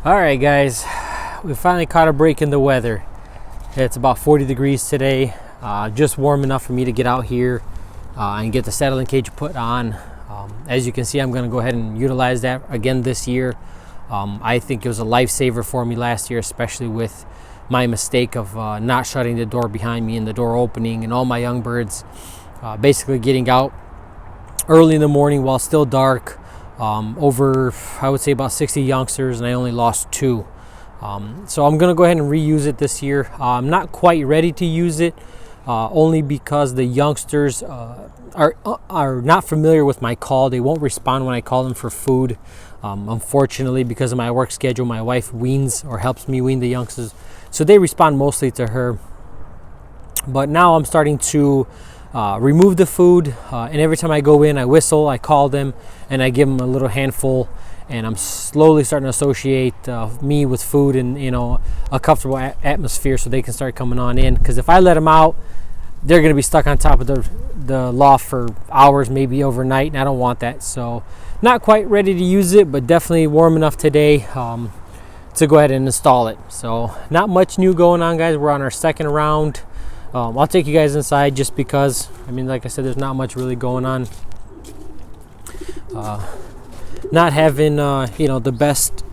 All right, guys, we finally caught a break in the weather. It's about 40 degrees today, just warm enough for me to get out here and get the settling cage put on. As you can see, I'm going to go ahead and utilize that again this year. I think it was a lifesaver for me last year, especially with my mistake of not shutting the door behind me and the door opening, and all my young birds basically getting out early in the morning while still dark. Over, I would say, about 60 youngsters, and I only lost 2. So I'm going to go ahead and reuse it this year. I'm not quite ready to use it, only because the youngsters are not familiar with my call. They won't respond when I call them for food. Unfortunately, because of my work schedule, my wife weans or helps me wean the youngsters, so they respond mostly to her. But now I'm starting to remove the food, and every time I go in, I whistle, I call them, and I give them a little handful, and I'm slowly starting to associate me with food and, you know, a comfortable atmosphere so they can start coming on in. Because if I let them out, they're going to be stuck on top of the loft for hours, maybe overnight, and I don't want that. So not quite ready to use it, but definitely warm enough today to go ahead and install it. So not much new going on, guys. We're on our second round. I'll take you guys inside just because, I mean, like I said, there's not much really going on. Not having, you know, the best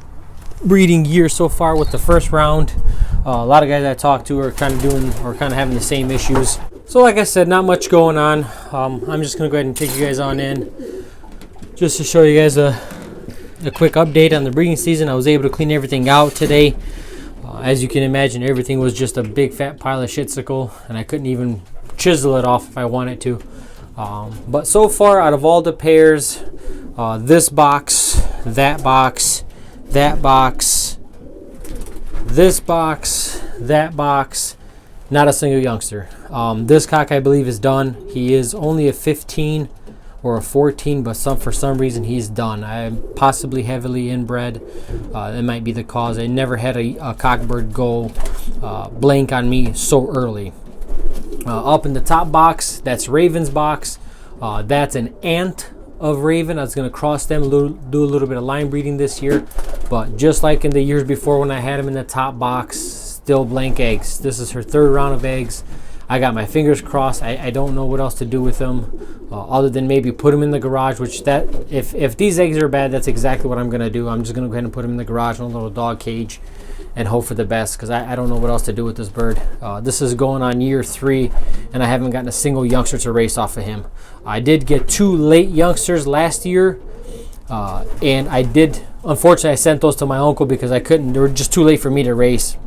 breeding year so far with the first round. A lot of guys I talked to are kind of having the same issues. So like I said, not much going on. I'm just going to go ahead and take you guys on in just to show you guys a quick update on the breeding season. I was able to clean everything out today. As you can imagine, everything was just a big fat pile of shit-sickle, and I couldn't even chisel it off if I wanted to. But so far, out of all the pairs, this box, that box, that box, this box, that box, not a single youngster. This cock, I believe, is done. He is only a 15 or a 14, but for some reason he's done. I'm possibly heavily inbred. That might be the cause. I never had a cockbird go blank on me so early. Up in the top box, that's Raven's box. That's an aunt of Raven. I was going to cross them, do a little bit of line breeding this year, but just like in the years before when I had them in the top box, still blank eggs. This is her third round of eggs. I got my fingers crossed. I don't know what else to do with them other than maybe put them in the garage, which if these eggs are bad, that's exactly what I'm going to do. I'm just going to go ahead and put them in the garage in a little dog cage and hope for the best, because I don't know what else to do with this bird. This is going on year 3, and I haven't gotten a single youngster to race off of him. I did get 2 late youngsters last year, and unfortunately, I sent those to my uncle because I couldn't. They were just too late for me to race.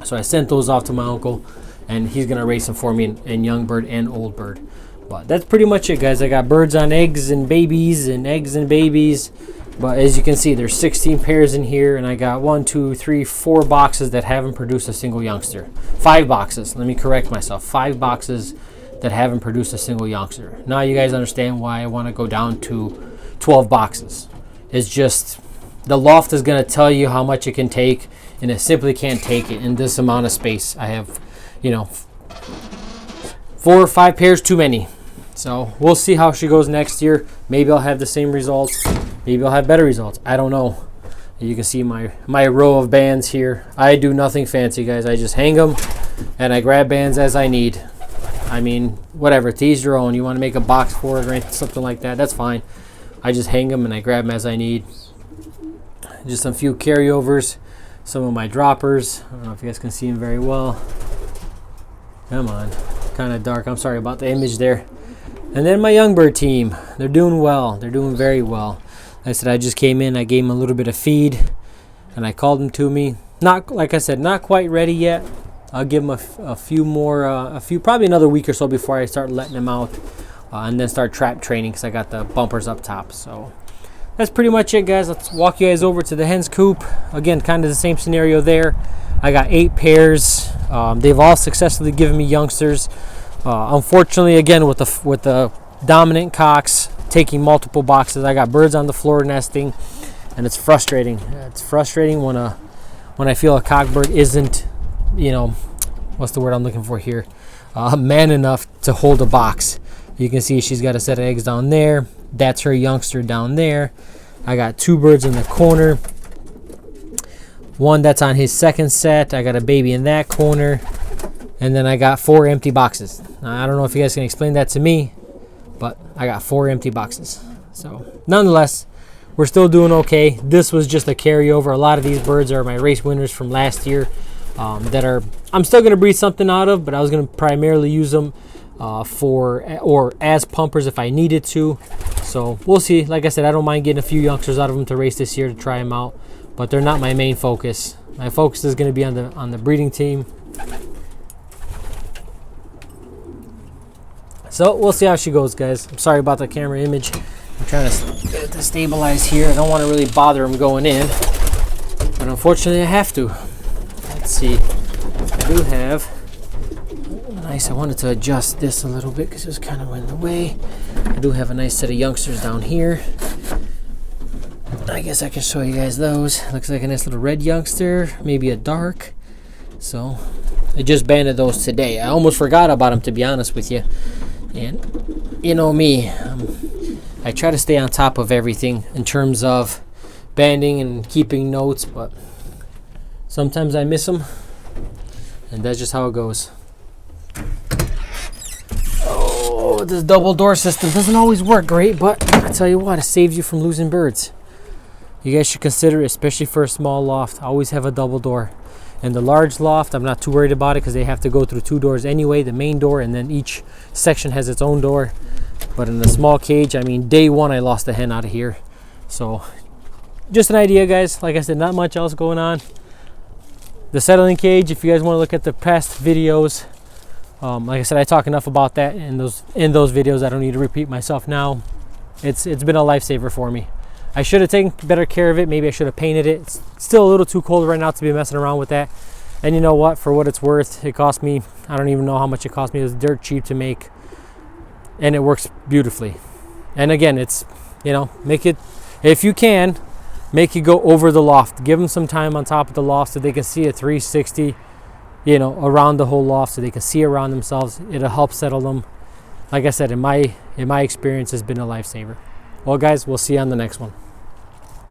So I sent those off to my uncle, and he's going to race them for me in young bird and old bird. But that's pretty much it, guys. I got birds on eggs and babies and eggs and babies. But as you can see, there's 16 pairs in here, and I got 4 boxes that haven't produced a single youngster. 5 boxes. Let me correct myself. 5 boxes that haven't produced a single youngster. Now you guys understand why I want to go down to 12 boxes. It's just the loft is going to tell you how much it can take, and it simply can't take it in this amount of space. I have, you know, 4 or 5 pairs too many. So we'll see how she goes next year. Maybe I'll have the same results. Maybe I'll have better results. I don't know. You can see my row of bands here. I do nothing fancy, guys. I just hang them and I grab bands as I need. I mean, whatever. To each your own. You want to make a box for it or something like that, that's fine. I just hang them and I grab them as I need. Just a few carryovers. Some of my droppers. I don't know if you guys can see them very well. Come on. Kind of dark. I'm sorry about the image there. And then my young bird team. They're doing well. They're doing very well. Like I said, I just came in. I gave them a little bit of feed, and I called them to me. Not, like I said, not quite ready yet. I'll give them a few more, probably another week or so before I start letting them out, and then start trap training because I got the bumpers up top. So that's pretty much it, guys. Let's walk you guys over to the hen's coop. Again, kind of the same scenario there. I got 8 pairs. They've all successfully given me youngsters. Unfortunately, again, with the dominant cocks taking multiple boxes, I got birds on the floor nesting, and it's frustrating. It's frustrating when I feel a cock bird isn't, you know, what's the word I'm looking for here? Man enough to hold a box. You can see she's got a set of eggs down there. That's her youngster down there. I got 2 birds in the corner. one that's on his second set. I got a baby in that corner, and then I got 4 empty boxes. Now, I don't know if you guys can explain that to me, but I got 4 empty boxes. So nonetheless, we're still doing okay. This was just a carryover. A lot of these birds are my race winners from last year I'm still going to breed something out of, but I was going to primarily use them or as pumpers if I needed to. So we'll see. Like I said, I don't mind getting a few youngsters out of them to race this year to try them out, but they're not my main focus. My focus is going to be on the breeding team. So we'll see how she goes, guys. I'm sorry about the camera image. I'm trying to get it to stabilize here. I don't want to really bother him going in, but unfortunately I have to. Let's see. I do have nice. I wanted to adjust this a little bit because it was kind of in the way. I do have a nice set of youngsters down here. I guess I can show you guys those. Looks like a nice little red youngster, maybe a dark. So I just banded those today. I almost forgot about them, to be honest with you. And you know me, I try to stay on top of everything in terms of banding and keeping notes, but sometimes I miss them, and that's just how it goes. Oh, this double door system doesn't always work great, but I tell you what, it saves you from losing birds. You guys should consider it, especially for a small loft. Always have a double door. And the large loft, I'm not too worried about it because they have to go through 2 doors anyway, the main door, and then each section has its own door. But in the small cage, I mean, day 1 I lost a hen out of here. So just an idea, guys. Like I said, not much else going on. The settling cage, if you guys want to look at the past videos, like I said, I talk enough about that in those videos. I don't need to repeat myself now. It's been a lifesaver for me. I should have taken better care of it. Maybe I should have painted it. It's still a little too cold right now to be messing around with that. And you know what? For what it's worth, it cost me, I don't even know how much it cost me. It was dirt cheap to make, and it works beautifully. And again, it's, you know, make it, if you can, make it go over the loft. Give them some time on top of the loft so they can see a 360, you know, around the whole loft, so they can see around themselves. It'll help settle them. Like I said, in my experience, has been a lifesaver. Well, guys, we'll see you on the next one.